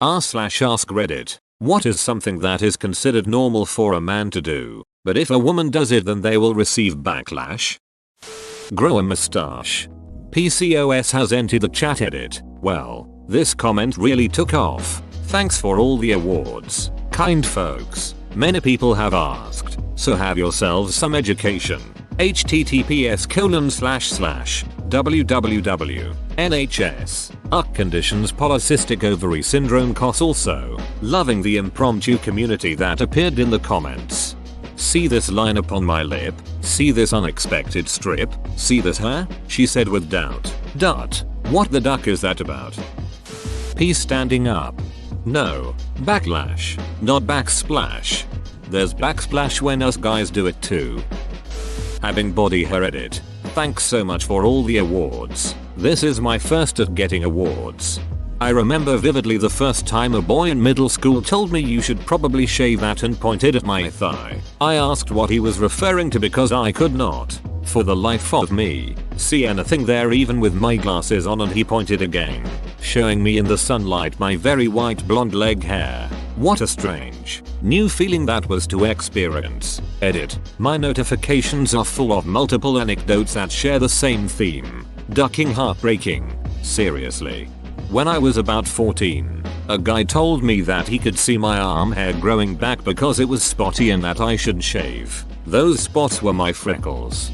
r/ask Reddit. What is something that is considered normal for a man to do, but if a woman does it then they will receive backlash? Grow a mustache. PCOS has entered the chat edit. Well, this comment really took off. Thanks for all the awards, kind folks. Many people have asked, so have yourselves some education. https://www.nhs. Conditions polycystic ovary syndrome cos. Also, loving the impromptu community that appeared in the comments. See this line upon my lip, see this unexpected strip, see this hair, she said with doubt. What the duck is that about? P standing up. No, backlash, not backsplash. There's backsplash when us guys do it too. Having body hair edit. Thanks so much for all the awards. This is my first at getting awards. I remember vividly the first time a boy in middle school told me you should probably shave that and pointed at my thigh. I asked what he was referring to because I could not, for the life of me, see anything there even with my glasses on, and he pointed again, showing me in the sunlight my very white blonde leg hair. What a strange, new feeling that was to experience. Edit. My notifications are full of multiple anecdotes that share the same theme. Ducking heartbreaking. Seriously. When I was about 14, a guy told me that he could see my arm hair growing back because it was spotty and that I should shave. Those spots were my freckles.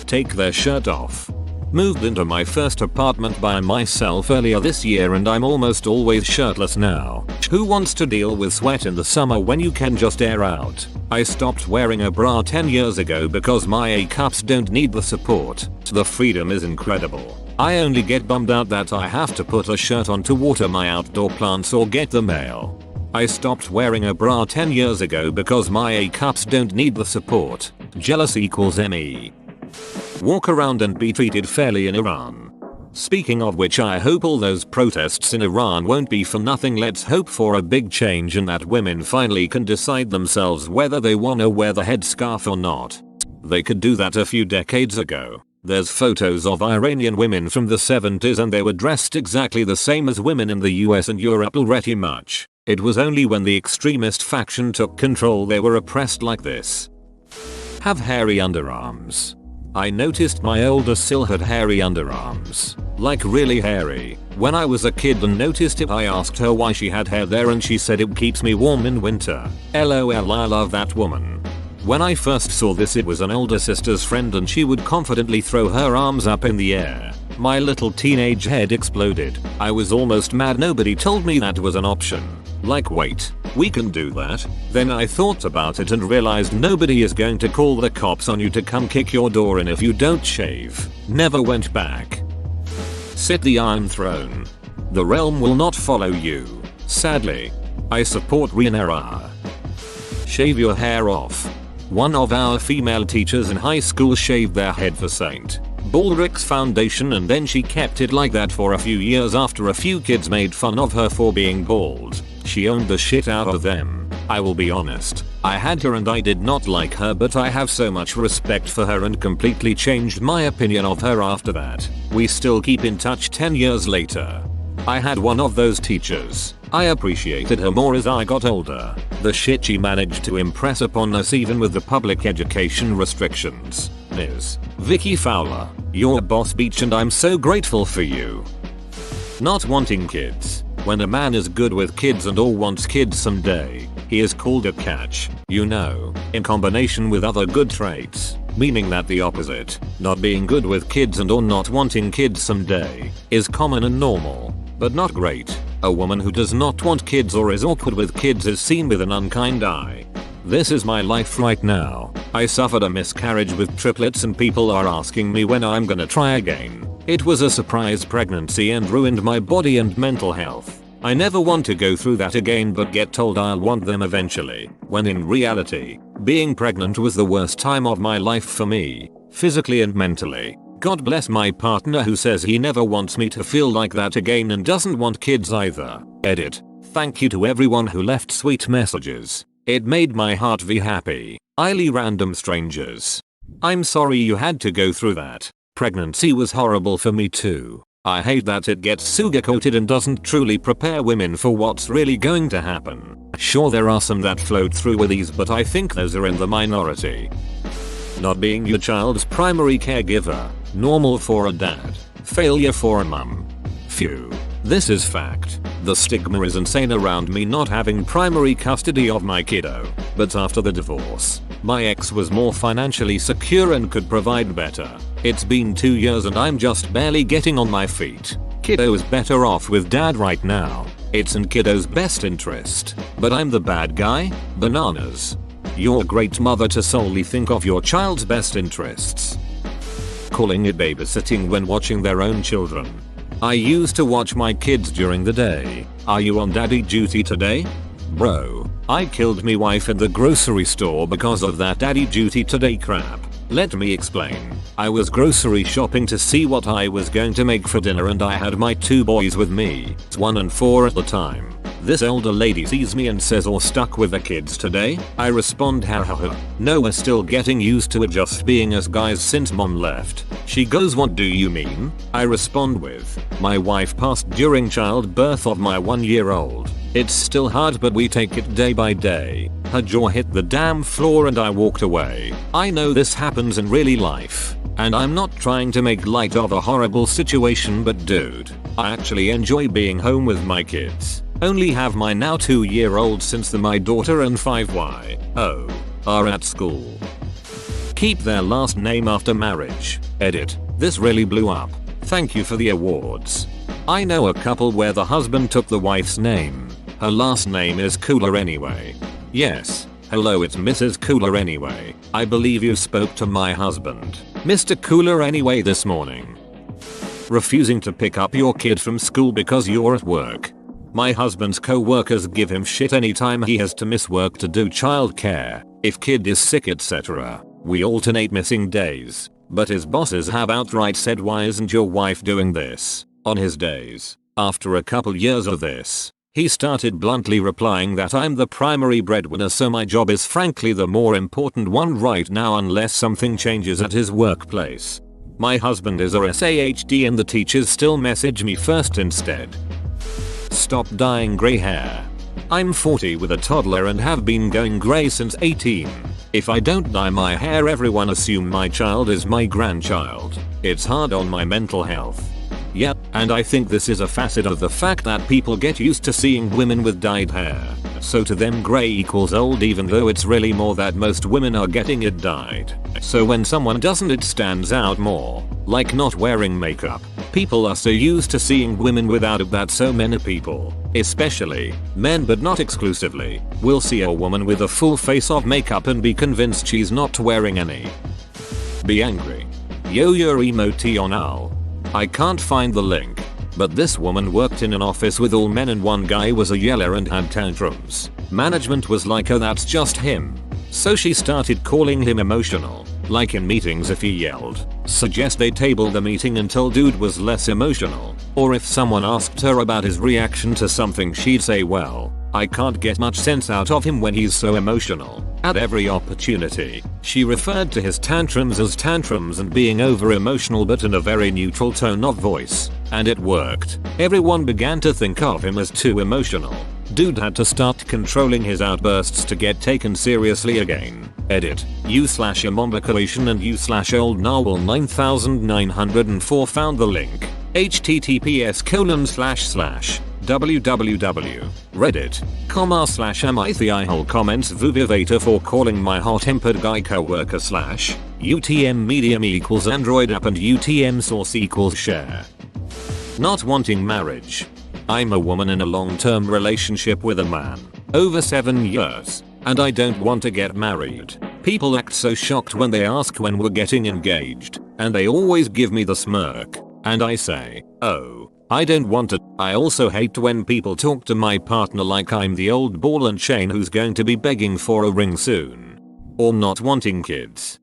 Take their shirt off. Moved into my first apartment by myself earlier this year and I'm almost always shirtless now. Who wants to deal with sweat in the summer when you can just air out? I stopped wearing a bra 10 years ago because my A cups don't need the support. The freedom is incredible. I only get bummed out that I have to put a shirt on to water my outdoor plants or get the mail. I stopped wearing a bra 10 years ago because my A cups don't need the support. Jealous equals ME. Walk around and be treated fairly in Iran. Speaking of which, I hope all those protests in Iran won't be for nothing. Let's hope for a big change and that women finally can decide themselves whether they wanna wear the headscarf or not. They could do that a few decades ago. There's photos of Iranian women from the 70s and they were dressed exactly the same as women in the US and Europe already much. It was only when the extremist faction took control they were oppressed like this. Have hairy underarms. I noticed my older sil had hairy underarms. Like really hairy. When I was a kid and noticed it, I asked her why she had hair there and she said it keeps me warm in winter. LOL, I love that woman. When I first saw this, it was an older sister's friend and she would confidently throw her arms up in the air. My little teenage head exploded. I was almost mad nobody told me that was an option. Like, wait, we can do that? Then I thought about it and realized nobody is going to call the cops on you to come kick your door in if you don't shave. Never went back. Sit the Iron Throne. The realm will not follow you. Sadly. I support Rhaenyra. Shave your hair off. One of our female teachers in high school shaved their head for St. Baldrick's Foundation and then she kept it like that for a few years after a few kids made fun of her for being bald. She owned the shit out of them. I will be honest, I had her and I did not like her, but I have so much respect for her and completely changed my opinion of her after that. We still keep in touch 10 years later. I had one of those teachers. I appreciated her more as I got older. The shit she managed to impress upon us even with the public education restrictions. Ms. Vicky Fowler, you're a boss bitch and I'm so grateful for you. Not wanting kids. When a man is good with kids and or wants kids someday, he is called a catch, you know, in combination with other good traits. Meaning that the opposite, not being good with kids and or not wanting kids someday, is common and normal, but not great. A woman who does not want kids or is awkward with kids is seen with an unkind eye. This is my life right now. I suffered a miscarriage with triplets and people are asking me when I'm gonna try again. It was a surprise pregnancy and ruined my body and mental health. I never want to go through that again, but get told I'll want them eventually, when in reality, being pregnant was the worst time of my life for me, physically and mentally. God bless my partner who says he never wants me to feel like that again and doesn't want kids either. Edit. Thank you to everyone who left sweet messages. It made my heart happy. Highly random strangers. I'm sorry you had to go through that. Pregnancy was horrible for me too. I hate that it gets sugar-coated and doesn't truly prepare women for what's really going to happen. Sure, there are some that float through with ease, but I think those are in the minority. Not being your child's primary caregiver. Normal for a dad. Failure for a mum. Phew. This is fact. The stigma is insane around me not having primary custody of my kiddo. But after the divorce, my ex was more financially secure and could provide better. It's been 2 years and I'm just barely getting on my feet. Kiddo is better off with dad right now. It's in kiddo's best interest. But I'm the bad guy? Bananas. You're a great mother to solely think of your child's best interests. Calling it babysitting when watching their own children. I used to watch my kids during the day. Are you on daddy duty today? Bro, I killed me wife at the grocery store because of that daddy duty today crap. Let me explain. I was grocery shopping to see what I was going to make for dinner and I had my 2 boys with me, 1 and 4 at the time. This older lady sees me and says, "Or stuck with the kids today?" I respond, "Ha ha ha. No, we're still getting used to it just being us guys since mom left." She goes, "What do you mean?" I respond with, "My wife passed during childbirth of my 1-year-old. It's still hard but we take it day by day." Her jaw hit the damn floor and I walked away. I know this happens in really life. And I'm not trying to make light of a horrible situation, but dude, I actually enjoy being home with my kids. Only have my now 2-year-old since my daughter and 5Y are at school. Keep their last name after marriage. Edit. This really blew up. Thank you for the awards. I know a couple where the husband took the wife's name. Her last name is Cooler anyway. Yes. Hello, it's Mrs. Cooler anyway. I believe you spoke to my husband, Mr. Cooler anyway, this morning. Refusing to pick up your kid from school because you're at work. My husband's co-workers give him shit anytime he has to miss work to do childcare, if kid is sick, etc. We alternate missing days, but his bosses have outright said, "Why isn't your wife doing this?" on his days. After a couple years of this, he started bluntly replying that I'm the primary breadwinner, so my job is frankly the more important one right now unless something changes at his workplace. My husband is a SAHD and the teachers still message me first instead. Stop dyeing grey hair. I'm 40 with a toddler and have been going grey since 18. If I don't dye my hair, everyone assume my child is my grandchild. It's hard on my mental health. Yep, and I think this is a facet of the fact that people get used to seeing women with dyed hair. So to them grey equals old, even though it's really more that most women are getting it dyed. So when someone doesn't, it stands out more. Like not wearing makeup. People are so used to seeing women without it that so many people, especially men but not exclusively, will see a woman with a full face of makeup and be convinced she's not wearing any. Be angry. Yo, your emoji on owl. I can't find the link, but this woman worked in an office with all men and one guy was a yeller and had tantrums. Management was like, "Oh, that's just him." So she started calling him emotional. Like in meetings, if he yelled, suggest they table the meeting until dude was less emotional. Or if someone asked her about his reaction to something, she'd say, "Well, I can't get much sense out of him when he's so emotional." At every opportunity, she referred to his tantrums as tantrums and being over emotional, but in a very neutral tone of voice. And it worked. Everyone began to think of him as too emotional. Dude had to start controlling his outbursts to get taken seriously again. Edit. U/Emombacration and U/Old Narwhal 9904 found the link. https://www.reddit.com/mithiihole comments Vuvivator for calling my hot-tempered guy coworker /UTM medium equals Android app and UTM source equals share. Not wanting marriage. I'm a woman in a long-term relationship with a man, over 7 years, and I don't want to get married. People act so shocked when they ask when we're getting engaged, and they always give me the smirk, and I say, "Oh, I don't want to." I also hate when people talk to my partner like I'm the old ball and chain who's going to be begging for a ring soon. Or not wanting kids.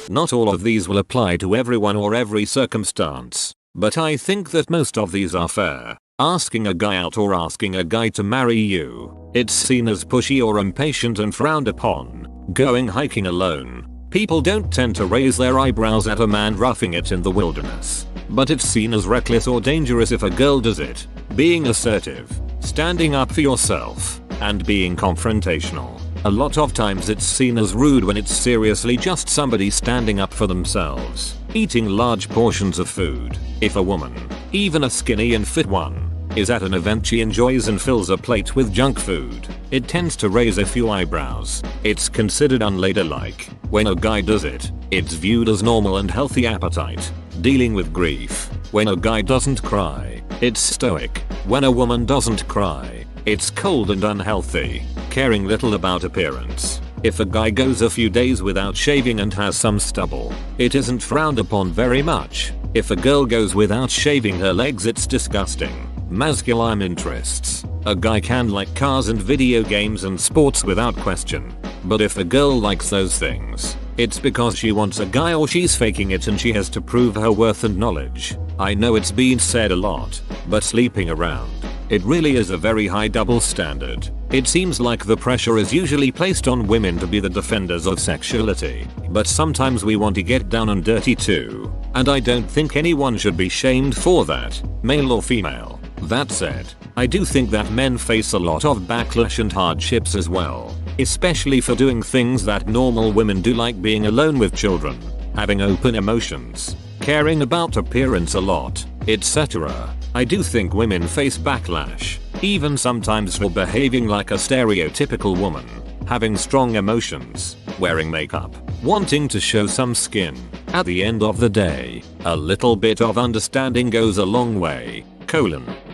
Not all of these will apply to everyone or every circumstance, but I think that most of these are fair. Asking a guy out or asking a guy to marry you, it's seen as pushy or impatient and frowned upon. Going hiking alone, people don't tend to raise their eyebrows at a man roughing it in the wilderness. but it's seen as reckless or dangerous if a girl does it. Being assertive, standing up for yourself, and being confrontational. A lot of times it's seen as rude when it's seriously just somebody standing up for themselves. Eating large portions of food. If a woman, even a skinny and fit one, is at an event she enjoys and fills a plate with junk food, it tends to raise a few eyebrows. It's considered unladylike. When a guy does it, it's viewed as normal and healthy appetite. Dealing with grief. When a guy doesn't cry, it's stoic. When a woman doesn't cry, it's cold and unhealthy. Caring little about appearance. If a guy goes a few days without shaving and has some stubble, it isn't frowned upon very much. If a girl goes without shaving her legs, it's disgusting. Masculine interests. A guy can like cars and video games and sports without question. But if a girl likes those things, it's because she wants a guy or she's faking it and she has to prove her worth and knowledge. I know it's been said a lot, but sleeping around, it really is a very high double standard. It seems like the pressure is usually placed on women to be the defenders of sexuality, but sometimes we want to get down and dirty too, and I don't think anyone should be shamed for that, male or female. That said, I do think that men face a lot of backlash and hardships as well, especially for doing things that normal women do, like being alone with children, having open emotions, caring about appearance a lot, etc. I do think women face backlash, even sometimes for behaving like a stereotypical woman, having strong emotions, wearing makeup, wanting to show some skin. At the end of the day, a little bit of understanding goes a long way.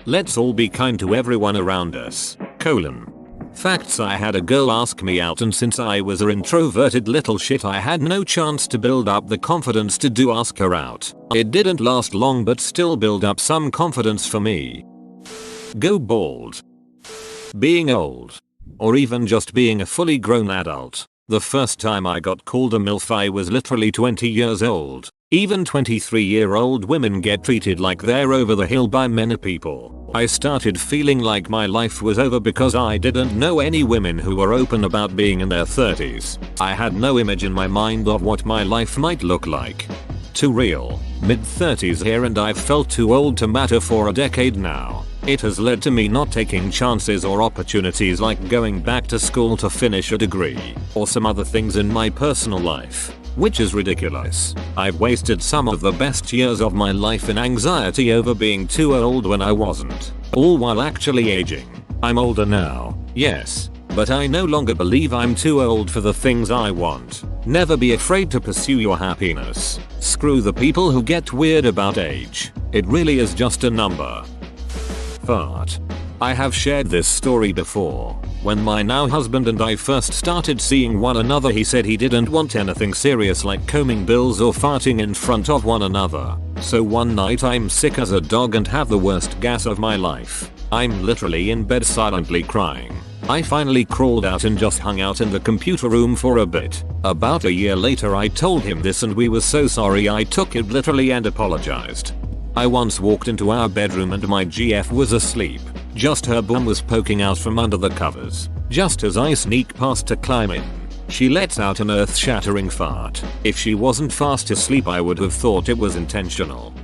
Let's all be kind to everyone around us. Facts: I had a girl ask me out, and since I was an introverted little shit, I had no chance to build up the confidence to do ask her out. It didn't last long, but still build up some confidence for me. Go bald. Being old. Or even just being a fully grown adult. The first time I got called a MILF, I was literally 20 years old. Even 23-year-old women get treated like they're over the hill by many people. I started feeling like my life was over because I didn't know any women who were open about being in their 30s. I had no image in my mind of what my life might look like. Too real. Mid-30s here, and I've felt too old to matter for a decade now. It has led to me not taking chances or opportunities like going back to school to finish a degree, or some other things in my personal life, which is ridiculous. I've wasted some of the best years of my life in anxiety over being too old when I wasn't, all while actually aging. I'm older now, yes, but I no longer believe I'm too old for the things I want. Never be afraid to pursue your happiness. Screw the people who get weird about age. It really is just a number. Fart. I have shared this story before. When my now husband and I first started seeing one another, he said he didn't want anything serious like combing bills or farting in front of one another. So one night I'm sick as a dog and have the worst gas of my life. I'm literally in bed silently crying. I finally crawled out and just hung out in the computer room for a bit. About a year later I told him this, and we were so sorry. I took it literally and apologized. I once walked into our bedroom and my GF was asleep. Just her bum was poking out from under the covers. Just as I sneak past to climb in, she lets out an earth-shattering fart. If she wasn't fast asleep, I would have thought it was intentional.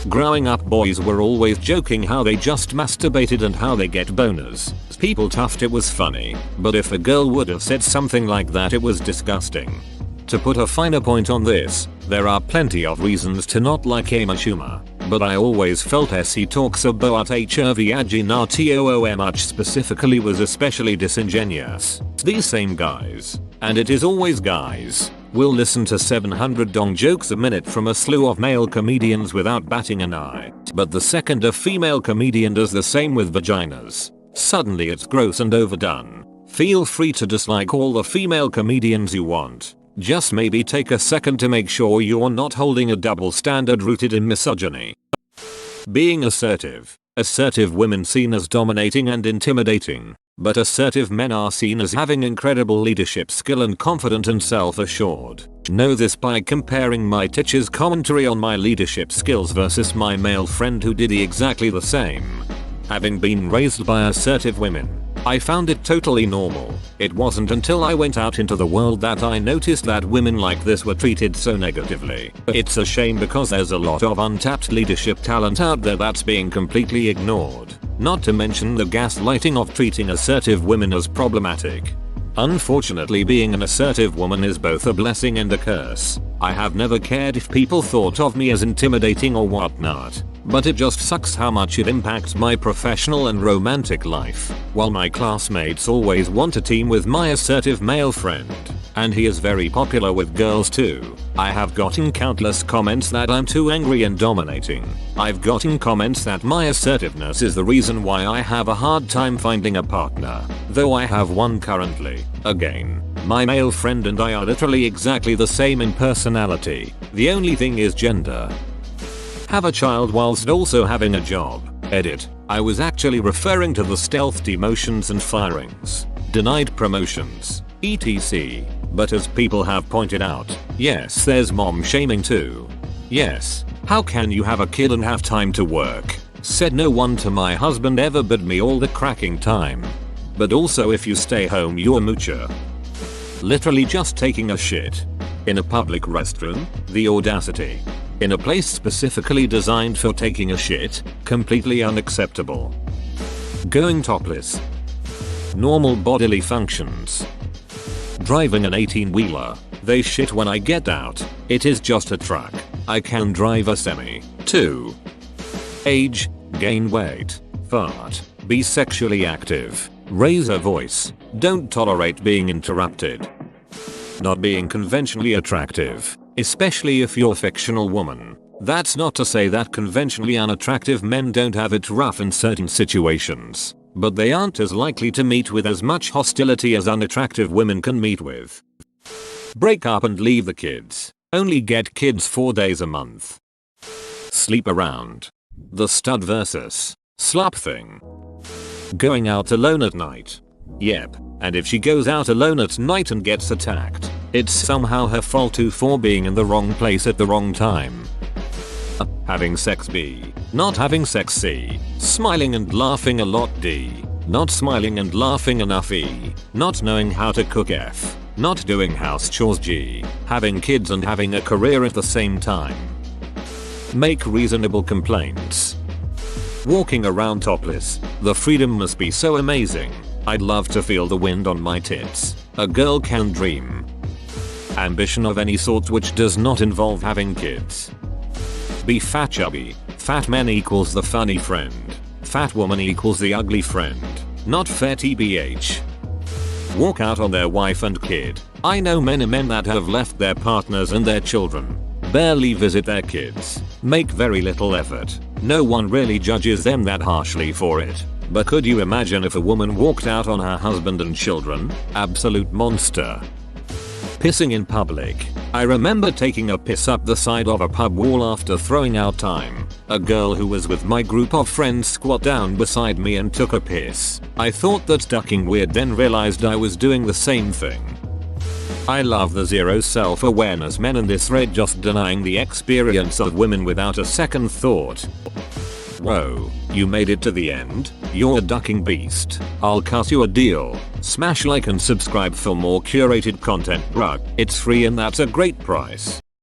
Growing up, boys were always joking how they just masturbated and how they get boners. People thought it was funny, but if a girl would have said something like that, it was disgusting. To put a finer point on this, there are plenty of reasons to not like humor, but I always felt he talks about HRV much specifically was especially disingenuous. These same guys, and it is always guys, will listen to 700 dong jokes a minute from a slew of male comedians without batting an eye. But the second a female comedian does the same with vaginas, suddenly it's gross and overdone. Feel free to dislike all the female comedians you want. Just maybe take a second to make sure you're not holding a double standard rooted in misogyny. Being assertive. Assertive women seen as dominating and intimidating, but assertive men are seen as having incredible leadership skill and confident and self-assured. Know this by comparing my teacher's commentary on my leadership skills versus my male friend who did exactly the same. Having been raised by assertive women, I found it totally normal. It wasn't until I went out into the world that I noticed that women like this were treated so negatively. It's a shame because there's a lot of untapped leadership talent out there that's being completely ignored. Not to mention the gaslighting of treating assertive women as problematic. Unfortunately, being an assertive woman is both a blessing and a curse. I have never cared if people thought of me as intimidating or whatnot, but it just sucks how much it impacts my professional and romantic life. While my classmates always want to team with my assertive male friend, and he is very popular with girls too, I have gotten countless comments that I'm too angry and dominating. I've gotten comments that my assertiveness is the reason why I have a hard time finding a partner, though I have one currently. Again, my male friend and I are literally exactly the same in personality. The only thing is gender. Have a child whilst also having a job. Edit. I was actually referring to the stealth demotions and firings, denied promotions, etc. But as people have pointed out, yes, there's mom shaming too. Yes, how can you have a kid and have time to work? Said no one to my husband ever but me all the cracking time. But also if you stay home you're a moocher. Literally just taking a shit. In a public restroom? The audacity. In a place specifically designed for taking a shit? Completely unacceptable. Going topless. Normal bodily functions. Driving an 18-wheeler. They shit when I get out. It is just a truck. I can drive a semi. 2. Age. Gain weight. Fart. Be sexually active. Raise a voice. Don't tolerate being interrupted. Not being conventionally attractive. Especially if you're a fictional woman. That's not to say that conventionally unattractive men don't have it rough in certain situations, but they aren't as likely to meet with as much hostility as unattractive women can meet with. Break up and leave the kids. Only get kids 4 days a month. Sleep around. The stud versus slut thing. Going out alone at night. Yep, and if she goes out alone at night and gets attacked, it's somehow her fault too for being in the wrong place at the wrong time. Having sex B. Not having sex C. Smiling and laughing a lot D. Not smiling and laughing enough E. Not knowing how to cook F. Not doing house chores G. Having kids and having a career at the same time. Make reasonable complaints. Walking around topless. The freedom must be so amazing. I'd love to feel the wind on my tits. A girl can dream. Ambition of any sort which does not involve having kids. Be fat chubby. Fat men equals the funny friend. Fat woman equals the ugly friend. Not fair tbh. Walk out on their wife and kid. I know many men that have left their partners and their children. Barely visit their kids. Make very little effort. No one really judges them that harshly for it. But could you imagine if a woman walked out on her husband and children? Absolute monster. Pissing in public. I remember taking a piss up the side of a pub wall after throwing out time. A girl who was with my group of friends squat down beside me and took a piss. I thought that's ducking weird, then realized I was doing the same thing. I love the zero self-awareness men in this thread just denying the experience of women without a second thought. Whoa, you made it to the end? You're a ducking beast. I'll cut you a deal. Smash like and subscribe for more curated content, bruh. It's free and that's a great price.